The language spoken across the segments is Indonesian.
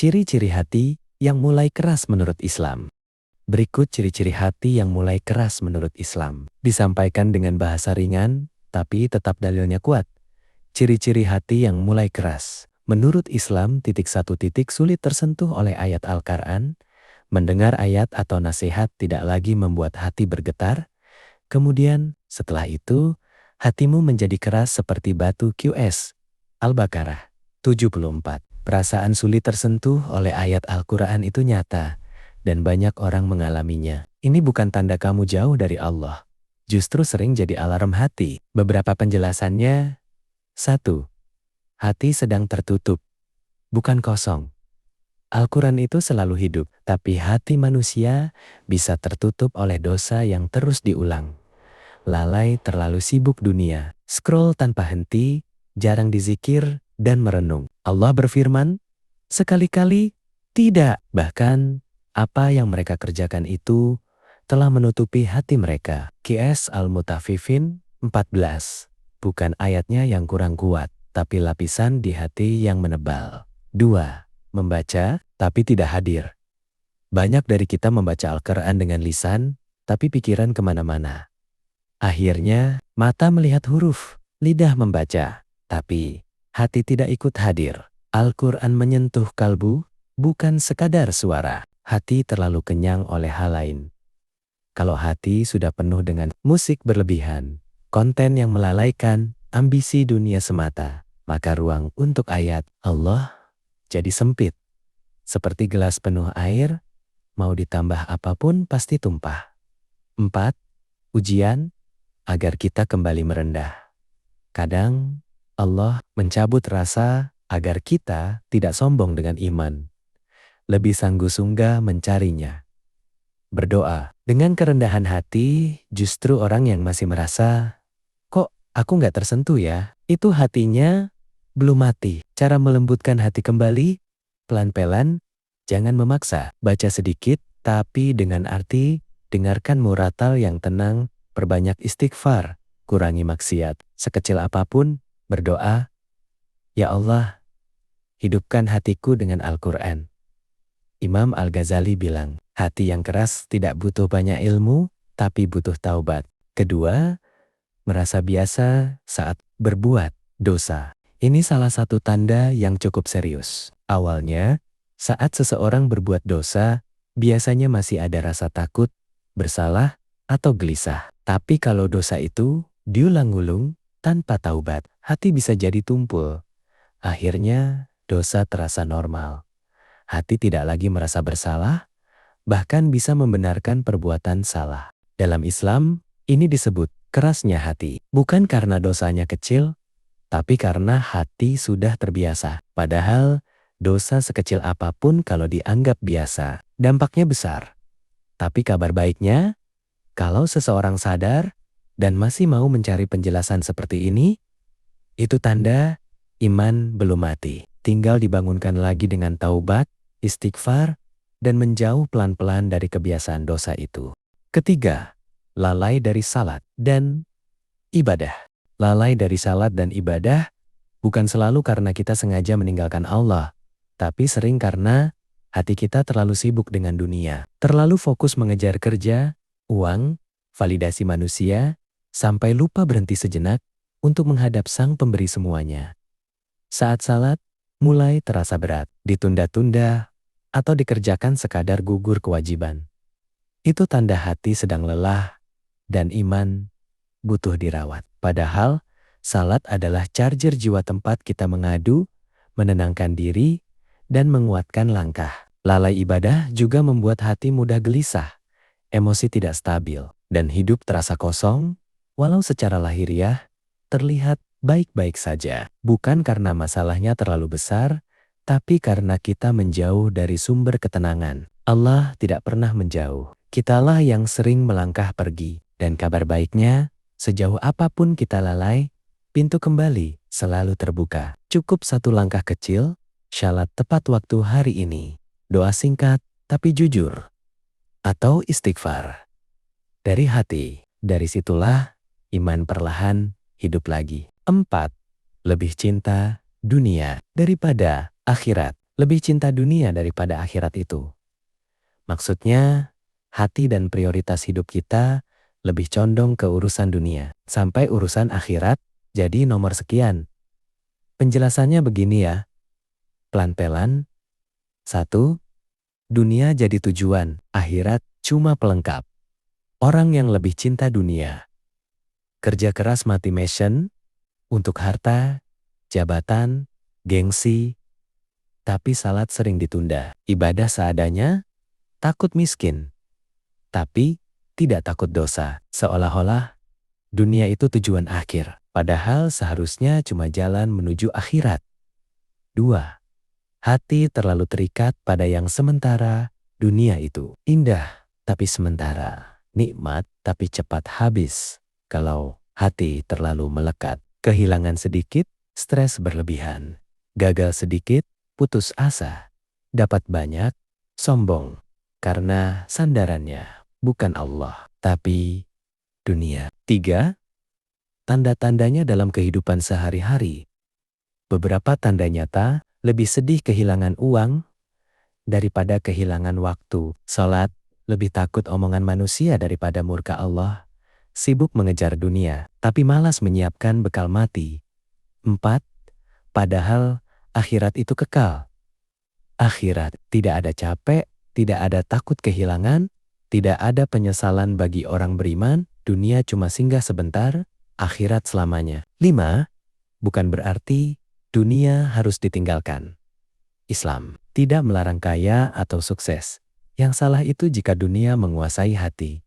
Ciri-ciri hati yang mulai keras menurut Islam. Berikut ciri-ciri hati yang mulai keras menurut Islam. Disampaikan dengan bahasa ringan, tapi tetap dalilnya kuat. Ciri-ciri hati yang mulai keras. Menurut Islam, sulit tersentuh oleh ayat Al-Quran. Mendengar ayat atau nasihat tidak lagi membuat hati bergetar. Kemudian, setelah itu, hatimu menjadi keras seperti batu QS. Al-Baqarah 74. Perasaan sulit tersentuh oleh ayat Al-Quran itu nyata, dan banyak orang mengalaminya. Ini bukan tanda kamu jauh dari Allah. Justru sering jadi alarm hati. Beberapa penjelasannya. 1. Hati sedang tertutup, bukan kosong. Al-Quran itu selalu hidup, tapi hati manusia bisa tertutup oleh dosa yang terus diulang. Lalai terlalu sibuk dunia, scroll tanpa henti, jarang dizikir, dan merenung. Allah berfirman, sekali-kali tidak. Bahkan, apa yang mereka kerjakan itu telah menutupi hati mereka. QS Al-Mutaffifin 14. Bukan ayatnya yang kurang kuat, tapi lapisan di hati yang menebal. 2. Membaca, tapi tidak hadir. Banyak dari kita membaca Al-Quran dengan lisan, tapi pikiran kemana-mana. Akhirnya, mata melihat huruf, lidah membaca, tapi hati tidak ikut hadir. Al-Quran menyentuh kalbu, bukan sekadar suara. Hati terlalu kenyang oleh hal lain. Kalau hati sudah penuh dengan musik berlebihan, konten yang melalaikan, ambisi dunia semata, maka ruang untuk ayat Allah jadi sempit. Seperti gelas penuh air, mau ditambah apapun pasti tumpah. 4. Ujian agar kita kembali merendah. Kadang Allah mencabut rasa agar kita tidak sombong dengan iman. Lebih sanggup-sunggah mencarinya. Berdoa. Dengan kerendahan hati, justru orang yang masih merasa, kok aku nggak tersentuh ya? Itu hatinya belum mati. Cara melembutkan hati kembali, pelan-pelan, jangan memaksa. Baca sedikit, tapi dengan arti, dengarkan muratal yang tenang, perbanyak istighfar, kurangi maksiat. Sekecil apapun, berdoa, ya Allah, hidupkan hatiku dengan Al-Quran. Imam Al-Ghazali bilang, hati yang keras tidak butuh banyak ilmu, tapi butuh taubat. Kedua, merasa biasa saat berbuat dosa. Ini salah satu tanda yang cukup serius. Awalnya, saat seseorang berbuat dosa, biasanya masih ada rasa takut, bersalah, atau gelisah. Tapi kalau dosa itu diulang-ulang tanpa taubat, hati bisa jadi tumpul. Akhirnya, dosa terasa normal. Hati tidak lagi merasa bersalah, bahkan bisa membenarkan perbuatan salah. Dalam Islam, ini disebut kerasnya hati. Bukan karena dosanya kecil, tapi karena hati sudah terbiasa. Padahal, dosa sekecil apapun kalau dianggap biasa, dampaknya besar. Tapi kabar baiknya, kalau seseorang sadar dan masih mau mencari penjelasan seperti ini, itu tanda iman belum mati. Tinggal dibangunkan lagi dengan taubat, istighfar, dan menjauh pelan-pelan dari kebiasaan dosa itu. Ketiga, lalai dari salat dan ibadah. Lalai dari salat dan ibadah bukan selalu karena kita sengaja meninggalkan Allah, tapi sering karena hati kita terlalu sibuk dengan dunia. Terlalu fokus mengejar kerja, uang, validasi manusia, sampai lupa berhenti sejenak untuk menghadap Sang Pemberi semuanya. Saat salat, mulai terasa berat, ditunda-tunda, atau dikerjakan sekadar gugur kewajiban. Itu tanda hati sedang lelah, dan iman butuh dirawat. Padahal, salat adalah charger jiwa tempat kita mengadu, menenangkan diri, dan menguatkan langkah. Lalai ibadah juga membuat hati mudah gelisah, emosi tidak stabil, dan hidup terasa kosong, walau secara lahiriah terlihat baik-baik saja. Bukan karena masalahnya terlalu besar, tapi karena kita menjauh dari sumber ketenangan. Allah tidak pernah menjauh. Kitalah yang sering melangkah pergi. Dan kabar baiknya, sejauh apapun kita lalai, pintu kembali selalu terbuka. Cukup satu langkah kecil, syalat tepat waktu hari ini. Doa singkat tapi jujur. Atau istighfar. Dari hati, dari situlah iman perlahan hidup lagi. 4. Lebih cinta dunia daripada akhirat. lebih cinta dunia daripada akhirat itu. Maksudnya, hati dan prioritas hidup kita lebih condong ke urusan dunia, sampai urusan akhirat jadi nomor sekian. Penjelasannya begini ya, pelan-pelan. 1. Dunia jadi tujuan, akhirat cuma pelengkap. Orang yang lebih cinta dunia, kerja keras mati mission, untuk harta, jabatan, gengsi, tapi salat sering ditunda. Ibadah seadanya, takut miskin, tapi tidak takut dosa. Seolah-olah dunia itu tujuan akhir, padahal seharusnya cuma jalan menuju akhirat. 2. Hati terlalu terikat pada yang sementara. Dunia itu indah, tapi sementara. Nikmat, tapi cepat habis. Kalau hati terlalu melekat, kehilangan sedikit, stres berlebihan. Gagal sedikit, putus asa. Dapat banyak, sombong. Karena sandarannya bukan Allah, tapi dunia. 3. Tanda-tandanya dalam kehidupan sehari-hari. Beberapa tanda nyata, lebih sedih kehilangan uang daripada kehilangan waktu. Salat, lebih takut omongan manusia daripada murka Allah. Sibuk mengejar dunia, tapi malas menyiapkan bekal mati. 4. Padahal akhirat itu kekal. Akhirat tidak ada capek, tidak ada takut kehilangan, tidak ada penyesalan bagi orang beriman. Dunia cuma singgah sebentar, akhirat selamanya. 5. Bukan berarti dunia harus ditinggalkan. Islam tidak melarang kaya atau sukses. Yang salah itu jika dunia menguasai hati.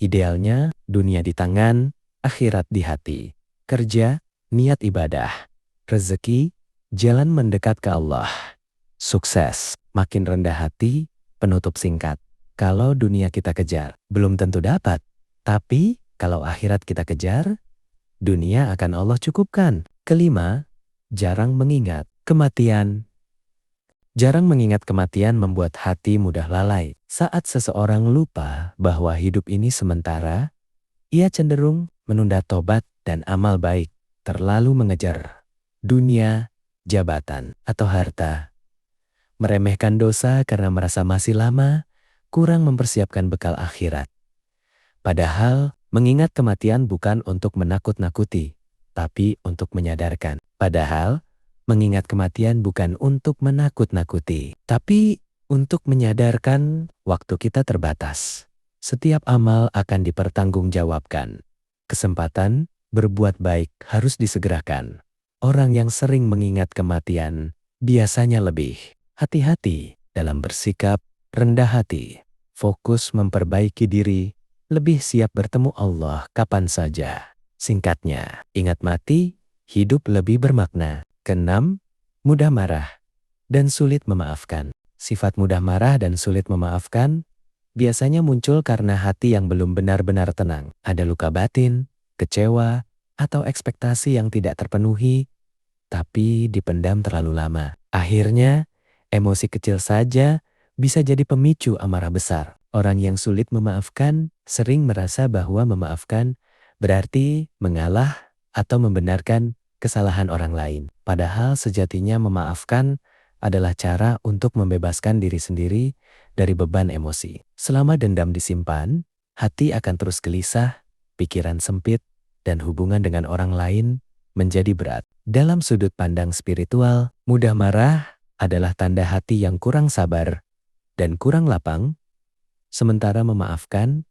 Idealnya, dunia di tangan, akhirat di hati. Kerja, niat ibadah. Rezeki, jalan mendekat ke Allah. Sukses, makin rendah hati, penutup singkat. Kalau dunia kita kejar, belum tentu dapat. Tapi, kalau akhirat kita kejar, dunia akan Allah cukupkan. 5. Jarang mengingat kematian. Jarang mengingat kematian membuat hati mudah lalai. Saat seseorang lupa bahwa hidup ini sementara, ia cenderung menunda tobat dan amal baik, terlalu mengejar dunia, jabatan, atau harta. Meremehkan dosa karena merasa masih lama, kurang mempersiapkan bekal akhirat. Padahal, mengingat kematian bukan untuk menakut-nakuti, tapi untuk menyadarkan. Padahal, mengingat kematian bukan untuk menakut-nakuti, tapi untuk menyadarkan waktu kita terbatas. Setiap amal akan dipertanggungjawabkan. Kesempatan berbuat baik harus disegerakan. Orang yang sering mengingat kematian biasanya lebih hati-hati dalam bersikap, rendah hati, fokus memperbaiki diri, lebih siap bertemu Allah kapan saja. Singkatnya, ingat mati, hidup lebih bermakna. 6. Mudah marah dan sulit memaafkan. Sifat mudah marah dan sulit memaafkan biasanya muncul karena hati yang belum benar-benar tenang. Ada luka batin, kecewa, atau ekspektasi yang tidak terpenuhi, tapi dipendam terlalu lama. Akhirnya, emosi kecil saja bisa jadi pemicu amarah besar. Orang yang sulit memaafkan sering merasa bahwa memaafkan berarti mengalah atau membenarkan kesalahan orang lain. Padahal sejatinya memaafkan adalah cara untuk membebaskan diri sendiri dari beban emosi. Selama dendam disimpan, hati akan terus gelisah, pikiran sempit, dan hubungan dengan orang lain menjadi berat. Dalam sudut pandang spiritual, mudah marah adalah tanda hati yang kurang sabar dan kurang lapang, sementara memaafkan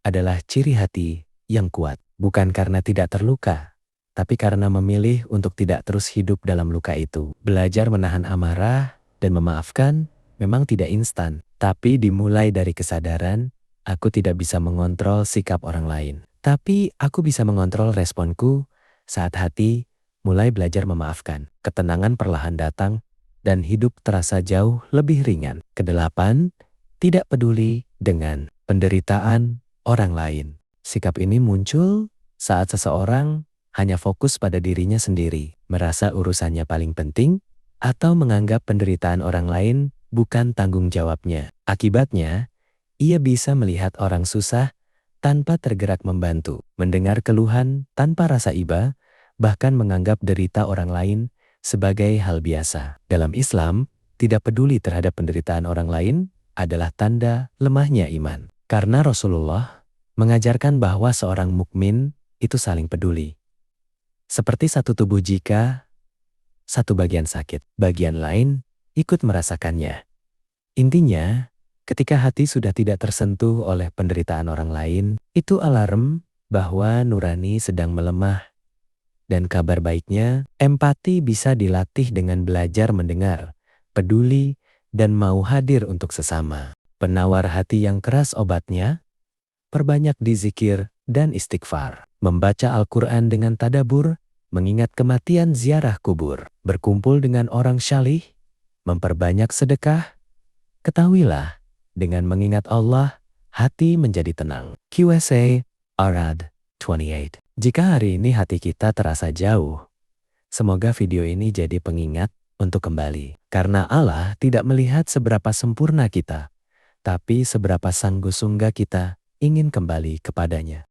adalah ciri hati yang kuat. Bukan karena tidak terluka, tapi karena memilih untuk tidak terus hidup dalam luka itu. Belajar menahan amarah dan memaafkan memang tidak instan, tapi dimulai dari kesadaran, aku tidak bisa mengontrol sikap orang lain. Tapi aku bisa mengontrol responku saat hati mulai belajar memaafkan. Ketenangan perlahan datang dan hidup terasa jauh lebih ringan. 8. Tidak peduli dengan penderitaan orang lain. Sikap ini muncul saat seseorang hanya fokus pada dirinya sendiri, merasa urusannya paling penting, atau menganggap penderitaan orang lain bukan tanggung jawabnya. Akibatnya, ia bisa melihat orang susah tanpa tergerak membantu, mendengar keluhan tanpa rasa iba, bahkan menganggap derita orang lain sebagai hal biasa. Dalam Islam, tidak peduli terhadap penderitaan orang lain adalah tanda lemahnya iman. Karena Rasulullah mengajarkan bahwa seorang mukmin itu saling peduli. Seperti satu tubuh, jika satu bagian sakit, bagian lain ikut merasakannya. Intinya, ketika hati sudah tidak tersentuh oleh penderitaan orang lain, itu alarm bahwa nurani sedang melemah. Dan kabar baiknya, empati bisa dilatih dengan belajar mendengar, peduli, dan mau hadir untuk sesama. Penawar hati yang keras obatnya, perbanyak dizikir dan istighfar, membaca Al-Quran dengan tadabur, mengingat kematian, ziarah kubur, berkumpul dengan orang syalih, memperbanyak sedekah. Ketahuilah, dengan mengingat Allah, hati menjadi tenang. QSA Arad 28. Jika hari ini hati kita terasa jauh, semoga video ini jadi pengingat untuk kembali. Karena Allah tidak melihat seberapa sempurna kita, tapi seberapa sanggup-sungguh kita ingin kembali kepadanya.